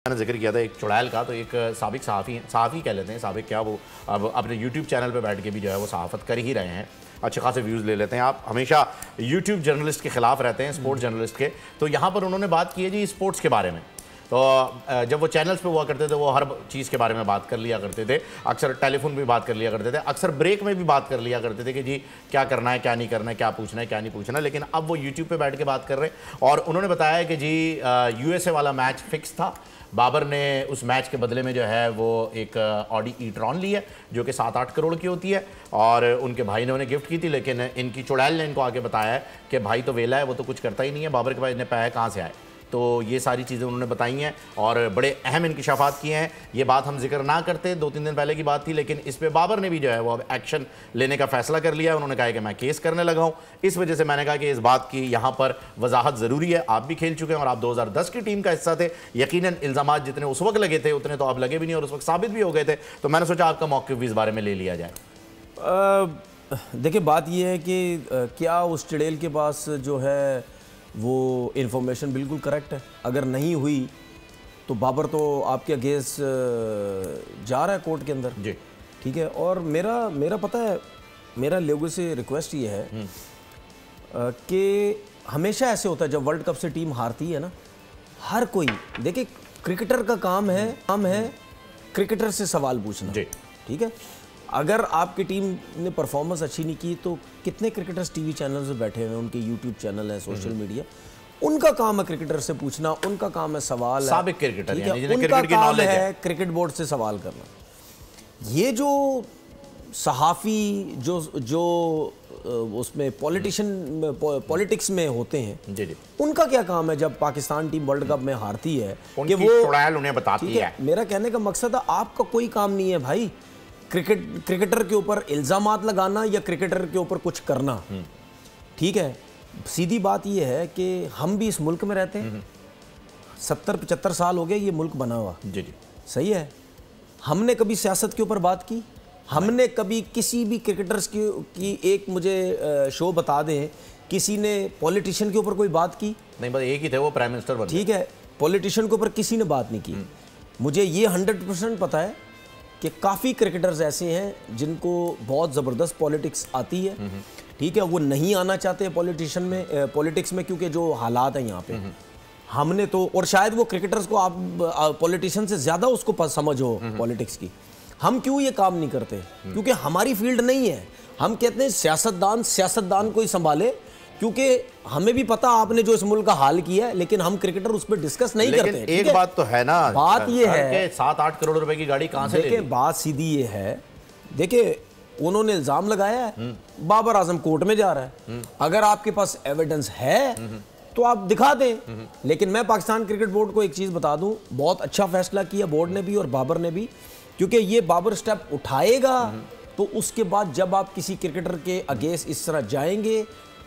मैंने जिक्र किया था एक चुड़ैल का, तो एक साबिक सहाफ़ी कह लेते हैं, साबिक क्या, वो अब अपने यूट्यूब चैनल पे बैठ के भी जो है वो सहाफ़त कर ही रहे हैं, अच्छे खासे व्यूज़ ले लेते हैं। आप हमेशा यूट्यूब जर्नलिस्ट के ख़िलाफ़ रहते हैं, स्पोर्ट्स जर्नलिस्ट के, तो यहाँ पर उन्होंने बात की है जी स्पोर्ट्स के बारे में। तो जब वो चैनल्स पे हुआ करते थे वो हर चीज़ के बारे में बात कर लिया करते थे, अक्सर टेलीफोन भी बात कर लिया करते थे, अक्सर ब्रेक में भी बात कर लिया करते थे कि जी क्या करना है, क्या नहीं करना है, क्या पूछना है, क्या नहीं पूछना। लेकिन अब वो यूट्यूब पे बैठ के बात कर रहे हैं और उन्होंने बताया कि जी यूएसए वाला मैच फिक्स था। बाबर ने उस मैच के बदले में जो है वो एक ऑडी ई-ट्रॉन ली है जो कि 7-8 करोड़ की होती है और उनके भाई ने उन्हें गिफ्ट की थी, लेकिन इनकी चुड़ैल ने इनको आके बताया है कि भाई तो वेला है, वो तो कुछ करता ही नहीं है, बाबर के पास इतने पैसे कहाँ से आए। तो ये सारी चीज़ें उन्होंने बताई हैं और बड़े अहम इंकिशाफात किए हैं। ये बात हम जिक्र ना करते, 2-3 दिन पहले की बात थी, लेकिन इस पे बाबर ने भी जो है वो अब एक्शन लेने का फैसला कर लिया है। उन्होंने कहा कि मैं केस करने लगा हूँ। इस वजह से मैंने कहा कि इस बात की यहाँ पर वजाहत ज़रूरी है। आप भी खेल चुके हैं और आप 2010 की टीम का हिस्सा थे। यकीनन इल्ज़ामात जितने उस वक्त लगे थे उतने तो अब लगे भी नहीं और उस वक्त साबित भी हो गए थे। तो मैंने सोचा आपका मौक़िफ़ भी इस बारे में ले लिया जाए। देखिए, बात यह है कि क्या उस चुड़ैल के पास जो है वो इन्फॉर्मेशन बिल्कुल करेक्ट है। अगर नहीं हुई तो बाबर तो आपके अगेंस्ट जा रहा है कोर्ट के अंदर जी, ठीक है। और मेरा पता है, मेरा लोगों से रिक्वेस्ट ये है कि हमेशा ऐसे होता है जब वर्ल्ड कप से टीम हारती है ना, हर कोई देखिए क्रिकेटर का काम है क्रिकेटर से सवाल पूछना, ठीक है। अगर आपकी टीम ने परफॉर्मेंस अच्छी नहीं की तो कितने क्रिकेटर्स टीवी चैनल्स पे बैठे हुए हैं, उनके यूट्यूब चैनल है, सोशल मीडिया, उनका काम है क्रिकेटर से पूछना, उनका काम है सवाल साबिक क्रिकेटर है, उनका काम है क्रिकेट बोर्ड से सवाल करना। ये जो सहाफ़ी जो उसमें पॉलिटिक्स में होते हैं जी, उनका क्या काम है जब पाकिस्तान टीम वर्ल्ड कप में हारती है कि वो चुड़ैल उन्हें बताती है। मेरा कहने का मकसद है आपका कोई काम नहीं है भाई क्रिकेटर के ऊपर इल्ज़ामात लगाना या क्रिकेटर के ऊपर कुछ करना, ठीक है। सीधी बात यह है कि हम भी इस मुल्क में रहते हैं, 70-75 साल हो गए ये मुल्क बना हुआ जी, सही है। हमने कभी सियासत के ऊपर बात की? हमने कभी किसी भी क्रिकेटर्स की एक मुझे शो बता दें किसी ने पॉलिटिशियन के ऊपर कोई बात की? नहीं, बस एक ही थे, वो प्राइम मिनिस्टर बने, ठीक है। पॉलिटिशियन के ऊपर किसी ने बात नहीं की। मुझे ये 100% पता है कि काफ़ी क्रिकेटर्स ऐसे हैं जिनको बहुत ज़बरदस्त पॉलिटिक्स आती है, ठीक है। वो नहीं आना चाहते पॉलिटिक्स में क्योंकि जो हालात हैं यहाँ पे हमने तो, और शायद वो क्रिकेटर्स को आप पॉलिटिशियन से ज़्यादा उसको समझ हो पॉलिटिक्स की। हम क्यों ये काम नहीं करते? क्योंकि हमारी फील्ड नहीं है। हम कहते हैं सियासतदान को ही संभाले, क्योंकि हमें भी पता आपने जो इस मुल्क का हाल किया है, लेकिन हम क्रिकेटर उस पर डिस्कस नहीं करते। एक बात तो है ना, बात ये है 7-8 करोड़ रुपए की गाड़ी कहां से ले ली? बात सीधी ये है, देखिए उन्होंने इल्जाम लगाया है, बाबर आजम कोर्ट में जा रहा है। अगर आपके पास एविडेंस है तो आप दिखा दें। लेकिन मैं पाकिस्तान क्रिकेट बोर्ड को एक चीज बता दूं, बहुत अच्छा फैसला किया बोर्ड ने भी और बाबर ने भी, क्योंकि ये बाबर स्टेप उठाएगा तो उसके बाद जब आप किसी क्रिकेटर के अगेंस्ट इस तरह जाएंगे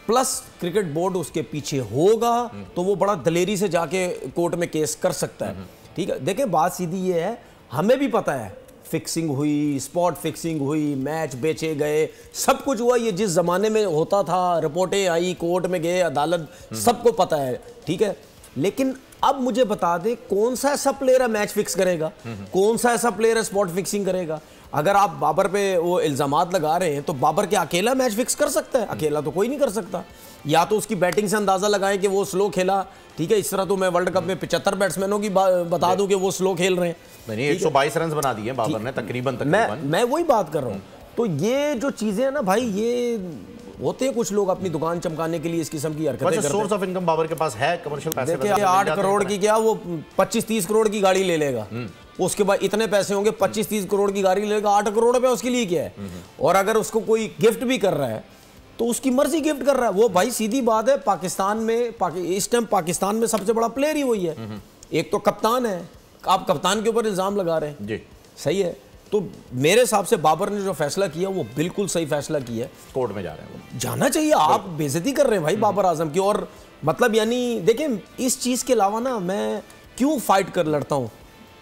प्लस क्रिकेट बोर्ड उसके पीछे होगा तो वो बड़ा दलेरी से जाके कोर्ट में केस कर सकता है, ठीक है। देखिए बात सीधी ये है, हमें भी पता है फिक्सिंग हुई, स्पॉट फिक्सिंग हुई, मैच बेचे गए, सब कुछ हुआ। ये जिस जमाने में होता था, रिपोर्टें आई, कोर्ट में गए, अदालत, सबको पता है, ठीक है। लेकिन अब मुझे बता दे कौन सा ऐसा प्लेयर है मैच फिक्स करेगा, कौन सा ऐसा प्लेयर है स्पॉट फिक्सिंग करेगा? अगर आप बाबर पे वो इल्जामात लगा रहे हैं तो बाबर क्या अकेला मैच फिक्स कर सकता है? अकेला तो कोई नहीं कर सकता। या तो उसकी बैटिंग से अंदाजा लगाएं कि वो स्लो खेला, ठीक है। इस तरह तो मैं वर्ल्ड कप में 75 बैट्समैनों की बता दूं कि वो स्लो खेल रहे हैं। 122 रन बना दिए बाबर ने तकरीबन। मैं वही बात कर रहा हूँ। तो ये जो चीजें हैं ना भाई, ये होते हैं कुछ लोग अपनी दुकान चमकाने के लिए इस किस्म की हरकतें करते हैं। सोर्स ऑफ इनकम बाबर के पास है, कमर्शियल पैसे। देखिए 8 करोड़ की क्या, वो 25-30 करोड़ की गाड़ी ले लेगा, उसके बाद इतने पैसे होंगे, 25-30 करोड़ की गाड़ी लेगा, 8 करोड़ रुपए उसके लिए क्या है? और अगर उसको कोई गिफ्ट भी कर रहा है तो उसकी मर्जी गिफ्ट कर रहा है वो। भाई सीधी बात है, पाकिस्तान में इस टाइम पाकिस्तान में सबसे बड़ा प्लेयर ही वही है। एक तो कप्तान है, आप कप्तान के ऊपर इल्जाम लगा रहे हैं जी, सही है। तो मेरे हिसाब से बाबर ने जो फैसला किया वो बिल्कुल सही फैसला किया है। कोर्ट में जा रहे हैं वो, जाना चाहिए। आप बेइज्जती कर रहे हैं भाई बाबर आजम की। और मतलब यानी देखिए, इस चीज के अलावा ना मैं क्यों फाइट कर लड़ता हूँ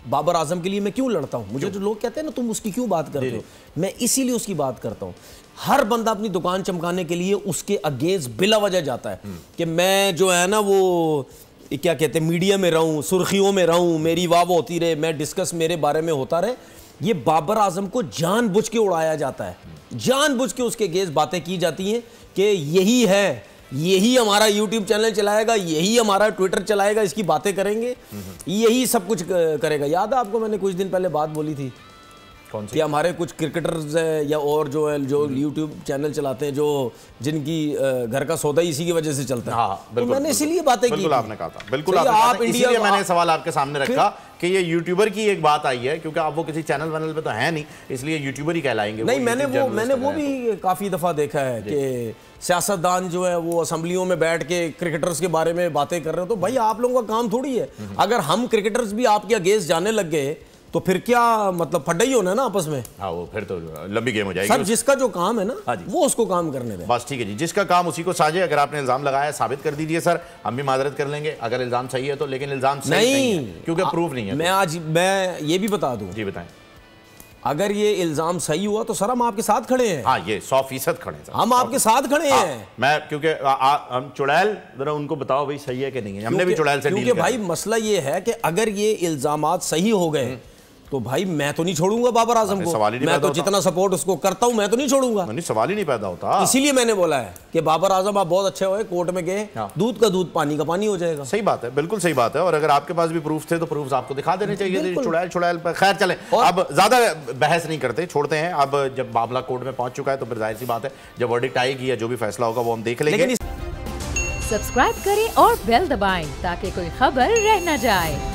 बाबर आजम के लिए, मैं क्यों लड़ता हूँ? मुझे जो लोग कहते हैं ना तुम उसकी क्यों बात करते हो, मैं इसीलिए उसकी बात करता हूँ। हर बंदा अपनी दुकान चमकाने के लिए उसके अगेंस्ट बिला वजह जाता है कि मैं जो है ना वो क्या कहते हैं मीडिया में रहूं, सुर्खियों में रहूं, मेरी वाह होती रहे, मैं डिस्कस मेरे बारे में होता रहे। ये बाबर आजम को जानबूझ के उड़ाया जाता है, जानबूझ के उसके गेज बातें की जाती हैं कि यही है, यही हमारा यूट्यूब चैनल चलाएगा, यही हमारा ट्विटर चलाएगा, इसकी बातें करेंगे, यही सब कुछ करेगा। याद है आपको मैंने कुछ दिन पहले बात बोली थी कि हमारे कुछ क्रिकेटर्स हैं या और जो है जो यूट्यूब चैनल चलाते हैं, जो जिनकी घर का सौदा इसी की वजह से चलता है। हाँ, तो मैंने इसीलिए बातें की। बिल्कुल आपने कहा था, बिल्कुल आप इंडिया, मैंने सवाल आपके सामने रखा कि ये यूट्यूबर की एक बात आई है, क्योंकि आप वो किसी चैनल वैनल पे तो है नहीं, इसलिए यूट्यूबर ही कहलाएंगे। नहीं, मैंने वो भी काफी दफा देखा है कि सियासतदान जो है वो असेंबलियों में बैठ के क्रिकेटर्स के बारे में बातें कर रहे हो। तो भाई आप लोगों का काम थोड़ी है, अगर हम क्रिकेटर्स भी आपके अगेंस्ट जाने लग गए तो फिर क्या मतलब फड्डा ही होना है ना आपस में। हाँ, वो फिर तो लंबी गेम हो जाएगी। सर जिसका जो काम है ना वो उसको काम करने दें। बस ठीक है जी, जिसका काम उसी को साझे। अगर आपने इल्जाम लगाया है साबित कर दीजिए सर, हम भी माजरत कर लेंगे अगर इल्जाम सही है तो, लेकिन इल्जाम सही नहीं है क्योंकि प्रूफ नहीं है। मैं ये भी बता दूं जी, बताएं। अगर ये इल्जाम सही हुआ तो सर हम आपके साथ खड़े हैं। हाँ, ये 100% खड़े हैं, हम आपके साथ खड़े हैं। मैं क्योंकि हम चुड़ैल, जरा उनको बताओ भाई सही है कि नहीं है, हमने भी चुड़ैल से डील किया। भाई मसला ये है कि अगर ये इल्जामात सही हो गए तो भाई मैं तो नहीं छोड़ूंगा बाबर आजम को। मैं तो जितना सपोर्ट उसको करता हूं मैं तो नहीं छोड़ूंगा। नहीं, सवाल ही नहीं पैदा होता। इसीलिए मैंने बोला है कि बाबर आजम आप बहुत अच्छे हुए, कोर्ट में गए, दूध का दूध पानी का पानी हो जाएगा। सही बात है, बिल्कुल सही बात है। और अगर आपके पास भी प्रूफ थे तो प्रूफ आपको दिखा देने चाहिए। चुड़ैल पर खैर चले, अब ज्यादा बहस नहीं करते, छोड़ते हैं। अब जब मामला कोर्ट में पहुंच चुका है तो फिर जाहिर सी बात है जब वर्डिक्ट आएगी या जो भी फैसला होगा वो हम देख लेंगे। सब्सक्राइब करें और बेल दबाएं ताकि कोई खबर रह न जाए।